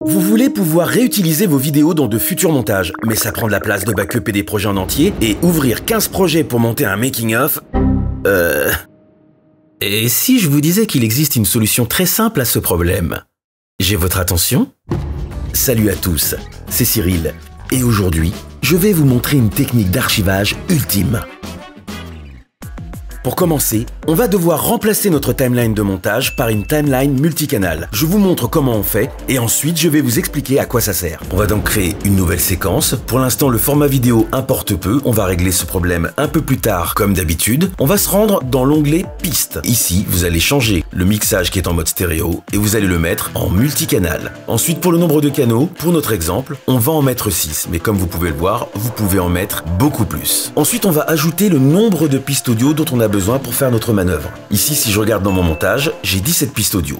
Vous voulez pouvoir réutiliser vos vidéos dans de futurs montages, mais ça prend de la place de backuper des projets en entier et ouvrir 15 projets pour monter un making-of. Et si je vous disais qu'il existe une solution très simple à ce problème? J'ai votre attention? Salut à tous, c'est Cyril, et aujourd'hui, je vais vous montrer une technique d'archivage ultime. Pour commencer, on va devoir remplacer notre timeline de montage par une timeline multicanal. Je vous montre comment on fait et ensuite je vais vous expliquer à quoi ça sert. On va donc créer une nouvelle séquence. Pour l'instant, le format vidéo importe peu. On va régler ce problème un peu plus tard comme d'habitude. On va se rendre dans l'onglet Pistes. Ici, vous allez changer le mixage qui est en mode stéréo et vous allez le mettre en multicanal. Ensuite, pour le nombre de canaux, pour notre exemple, on va en mettre 6. Mais comme vous pouvez le voir, vous pouvez en mettre beaucoup plus. Ensuite, on va ajouter le nombre de pistes audio dont on a besoin pour faire notre manœuvre. Ici, si je regarde dans mon montage, j'ai 17 pistes audio.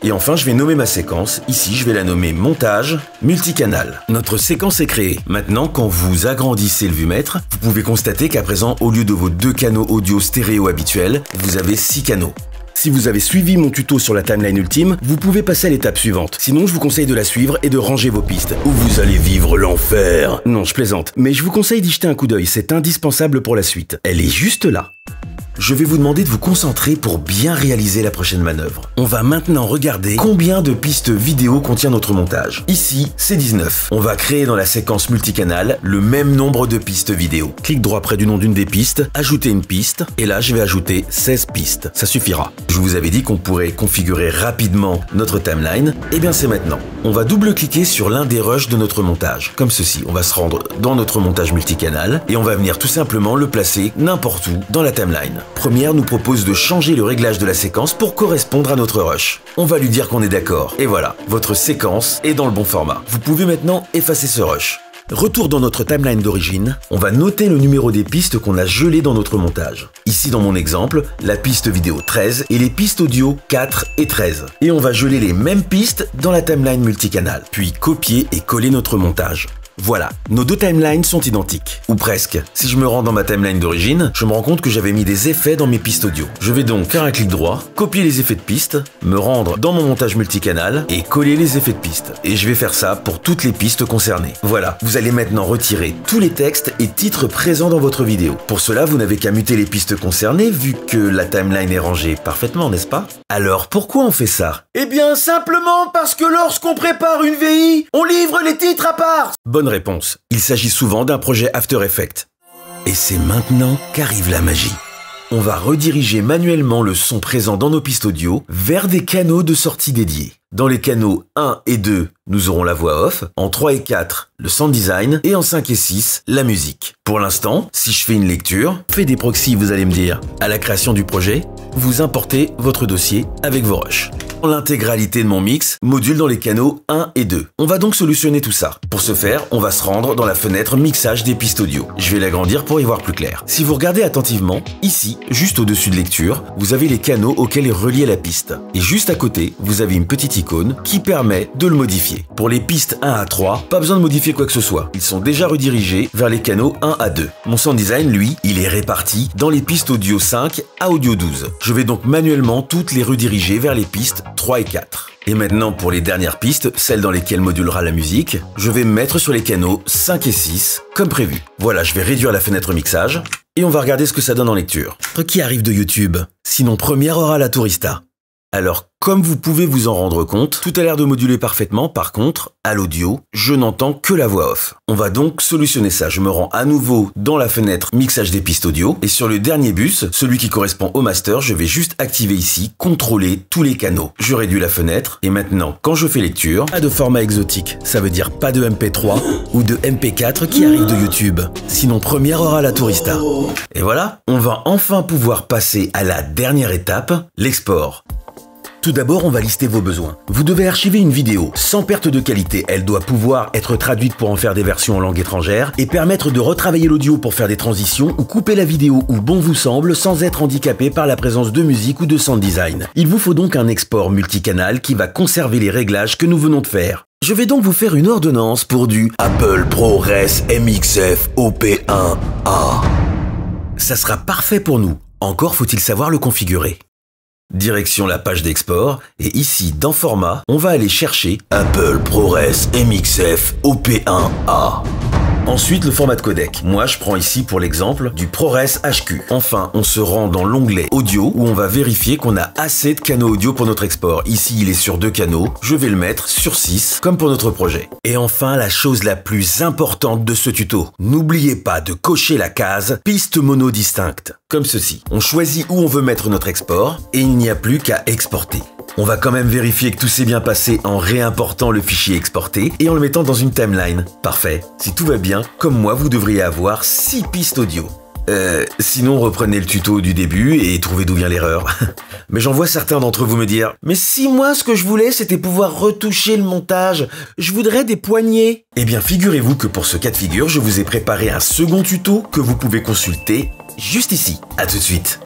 Et enfin, je vais nommer ma séquence. Ici, je vais la nommer montage multicanal. Notre séquence est créée. Maintenant, quand vous agrandissez le vumètre, vous pouvez constater qu'à présent, au lieu de vos 2 canaux audio stéréo habituels, vous avez 6 canaux. Si vous avez suivi mon tuto sur la timeline ultime, vous pouvez passer à l'étape suivante. Sinon, je vous conseille de la suivre et de ranger vos pistes, ou vous allez vivre l'enfer. Non, je plaisante, mais je vous conseille d'y jeter un coup d'œil, c'est indispensable pour la suite. Elle est juste là. Je vais vous demander de vous concentrer pour bien réaliser la prochaine manœuvre. On va maintenant regarder combien de pistes vidéo contient notre montage. Ici, c'est 19. On va créer dans la séquence multicanal le même nombre de pistes vidéo. Clic droit près du nom d'une des pistes, ajouter une piste, et là je vais ajouter 16 pistes. Ça suffira. Je vous avais dit qu'on pourrait configurer rapidement notre timeline, et bien c'est maintenant. On va double-cliquer sur l'un des rushs de notre montage. Comme ceci, on va se rendre dans notre montage multicanal, et on va venir tout simplement le placer n'importe où dans la timeline. Première nous propose de changer le réglage de la séquence pour correspondre à notre rush. On va lui dire qu'on est d'accord. Et voilà, votre séquence est dans le bon format. Vous pouvez maintenant effacer ce rush. Retour dans notre timeline d'origine, on va noter le numéro des pistes qu'on a gelées dans notre montage. Ici dans mon exemple, la piste vidéo 13 et les pistes audio 4 et 13. Et on va geler les mêmes pistes dans la timeline multicanal, puis copier et coller notre montage. Voilà, nos deux timelines sont identiques, ou presque. Si je me rends dans ma timeline d'origine, je me rends compte que j'avais mis des effets dans mes pistes audio. Je vais donc faire un clic droit, copier les effets de piste, me rendre dans mon montage multicanal et coller les effets de piste. Et je vais faire ça pour toutes les pistes concernées. Voilà, vous allez maintenant retirer tous les textes et titres présents dans votre vidéo. Pour cela, vous n'avez qu'à muter les pistes concernées vu que la timeline est rangée parfaitement, n'est-ce pas? Alors pourquoi on fait ça? Eh bien simplement parce que lorsqu'on prépare une VI, on livre les titres à part. Bonne réponse. Il s'agit souvent d'un projet After Effects. Et c'est maintenant qu'arrive la magie. On va rediriger manuellement le son présent dans nos pistes audio vers des canaux de sortie dédiés. Dans les canaux 1 et 2, nous aurons la voix off, en 3 et 4, le sound design, et en 5 et 6, la musique. Pour l'instant, si je fais une lecture, fais des proxys, vous allez me dire. À la création du projet, vous importez votre dossier avec vos rushs. L'intégralité de mon mix module dans les canaux 1 et 2. On va donc solutionner tout ça. Pour ce faire, on va se rendre dans la fenêtre mixage des pistes audio. Je vais l'agrandir pour y voir plus clair. Si vous regardez attentivement, ici, juste au-dessus de lecture, vous avez les canaux auxquels est reliée la piste. Et juste à côté, vous avez une petite icône qui permet de le modifier. Pour les pistes 1 à 3, pas besoin de modifier quoi que ce soit. Ils sont déjà redirigés vers les canaux 1 à 2. Mon sound design, lui, il est réparti dans les pistes audio 5 à audio 12. Je vais donc manuellement toutes les rediriger vers les pistes 3 et 4. Et maintenant pour les dernières pistes, celles dans lesquelles modulera la musique, je vais me mettre sur les canaux 5 et 6, comme prévu. Voilà, je vais réduire la fenêtre mixage, et on va regarder ce que ça donne en lecture. Qui arrive de YouTube? Sinon première aura la tourista. Alors, comme vous pouvez vous en rendre compte, tout a l'air de moduler parfaitement, par contre, à l'audio, je n'entends que la voix off. On va donc solutionner ça. Je me rends à nouveau dans la fenêtre mixage des pistes audio, et sur le dernier bus, celui qui correspond au master, je vais juste activer ici, contrôler tous les canaux. Je réduis la fenêtre, et maintenant, quand je fais lecture, pas de format exotique. Ça veut dire pas de MP3 ou de MP4 qui arrive de YouTube. Sinon, première aura la tourista. Et voilà, on va enfin pouvoir passer à la dernière étape, l'export. Tout d'abord, on va lister vos besoins. Vous devez archiver une vidéo sans perte de qualité. Elle doit pouvoir être traduite pour en faire des versions en langue étrangère et permettre de retravailler l'audio pour faire des transitions ou couper la vidéo où bon vous semble sans être handicapé par la présence de musique ou de sound design. Il vous faut donc un export multicanal qui va conserver les réglages que nous venons de faire. Je vais donc vous faire une ordonnance pour du Apple ProRes MXF OP1A. Ça sera parfait pour nous. Encore faut-il savoir le configurer. Direction la page d'export, et ici, dans Format, on va aller chercher Apple ProRes MXF OP1A. Ensuite, le format de codec. Moi, je prends ici pour l'exemple du ProRes HQ. Enfin, on se rend dans l'onglet Audio où on va vérifier qu'on a assez de canaux audio pour notre export. Ici, il est sur 2 canaux. Je vais le mettre sur 6, comme pour notre projet. Et enfin, la chose la plus importante de ce tuto. N'oubliez pas de cocher la case piste mono distincte, comme ceci. On choisit où on veut mettre notre export et il n'y a plus qu'à exporter. On va quand même vérifier que tout s'est bien passé en réimportant le fichier exporté et en le mettant dans une timeline. Parfait. Si tout va bien, comme moi, vous devriez avoir 6 pistes audio. Sinon, reprenez le tuto du début et trouvez d'où vient l'erreur. Mais j'en vois certains d'entre vous me dire « Mais si moi, ce que je voulais, c'était pouvoir retoucher le montage. Je voudrais des poignées. » Eh bien, figurez-vous que pour ce cas de figure, je vous ai préparé un second tuto que vous pouvez consulter juste ici. À tout de suite.